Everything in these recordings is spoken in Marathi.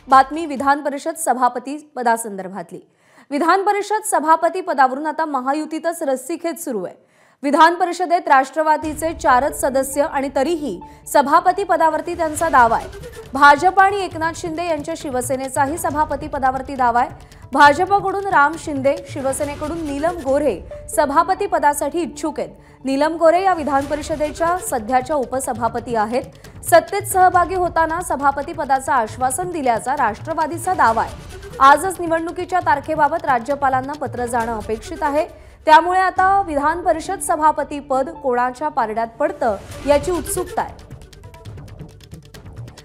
बातमी विधान परिषद सभापती पदासंदर्भातली। विधान परिषद सभापती पदावरून आता महायुतीतच रस्सीखेच सुरू आहे। विधान परिषदेत राष्ट्रवादीचे 4च सदस्य आणि तरीही सभापती पदावरती त्यांचा दावा आहे। भाजप आणि एकनाथ शिंदे यांच्या शिवसेनेचाही सभापती पदावरती दावा आहे। भाजपकडून राम शिंदे, शिवसेनेकडून नीलम गोऱ्हे सभापती पदासाठी इच्छुक आहेत। नीलम गोऱ्हे या विधान परिषदेच्या सध्याच्या उपसभापती आहेत। सत्तेत सहभागी होताना सभापती पदाचं आश्वासन दिल्याचा राष्ट्रवादीचा दावा आहे। आजच निवडणुकीच्या तारखेबाबत राज्यपालांना पत्र जाणं अपेक्षित आहे। त्यामुळे आता विधान परिषद सभापती पद कोणाच्या पारड्यात पडतं याची उत्सुकता आहे।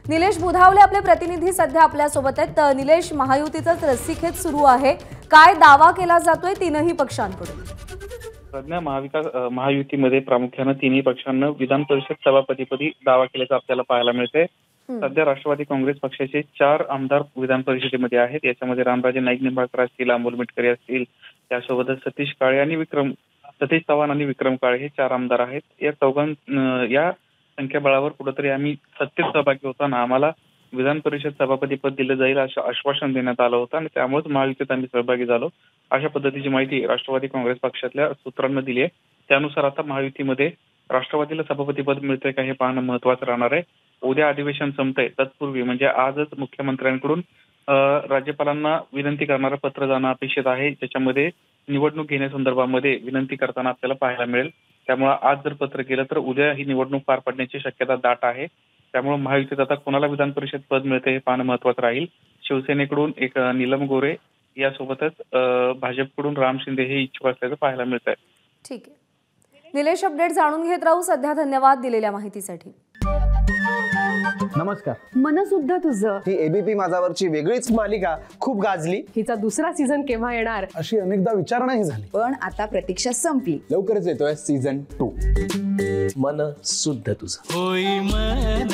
निलेश बुधावले आपले प्रतिनिधी सध्या आपल्या सोबत आहेत। निलेश, महायुतीतच रस्सीखेच सुरू आहे, काय दावा केला जातोय तीनही पक्षांकडून? सध्या महायुतीमध्ये प्रामुख्याने तिन्ही पक्षांना विधान परिषद सभापतीपदी दावा केल्याचं आपल्याला पाहायला मिळते। सध्या राष्ट्रवादी काँग्रेस पक्षाचे 4 आमदार विधान परिषदेमध्ये आहेत। याच्यामध्ये रामराजे नाईक निंबाळकर असतील, अमोल मिटकरी असतील, त्यासोबतच सतीश चव्हाण आणि विक्रम काळे हे 4 आमदार आहेत। या या संख्याबळावर कुठेतरी आम्ही सत्तेत सहभागी होताना आम्हाला विधान परिषद सभापती पद दिलं जाईल असं आश्वासन देण्यात आलं होतं आणि त्यामुळेच महायुतीत आम्ही सहभागी झालो, अशा पद्धतीची माहिती राष्ट्रवादी काँग्रेस पक्षातल्या सूत्रांना दिली आहे। त्यानुसार आता महायुतीमध्ये राष्ट्रवादीला सभापती पद मिळतंय का हे पाहणं महत्त्वाचं राहणार आहे। उद्या अधिवेशन संपतंय, तत्पूर्वी म्हणजे आजच मुख्यमंत्र्यांकडून राज्यपालांना विनंती करणारं पत्र जाणं अपेक्षित आहे, ज्याच्यामध्ये निवडणूक घेण्यासंदर्भामध्ये विनंती करताना आपल्याला पाहायला मिळेल। त्यामुळे आज जर पत्र केलं तर उद्या ही निवडणूक पार पडण्याची शक्यता दाट आहे। त्यामुळे महायुतीत आता कोणाला विधान परिषद पद मिळते हे पाहणं महत्त्वाचं राहील। शिवसेनेकडून एक नीलम गोरे यासोबतच भाजपकडून राम शिंदे हे इच्छुक असल्याचं पाहायला मिळत आहे। ठीक आहे निलेश, अपडेट जाणून घेत राहू। सध्या धन्यवाद दिलेल्या माहितीसाठी। नमस्कार। मन सुद्धा तुझं ही एबीपी माझावरची वेगळीच मालिका खूप गाजली। हिचा दुसरा सीझन केव्हा येणार अशी अनेकदा विचारणाही झाली, पण आता प्रतीक्षा संपली। लवकरच येतोय सीझन 2। मन सुद्धा तुझं होई मन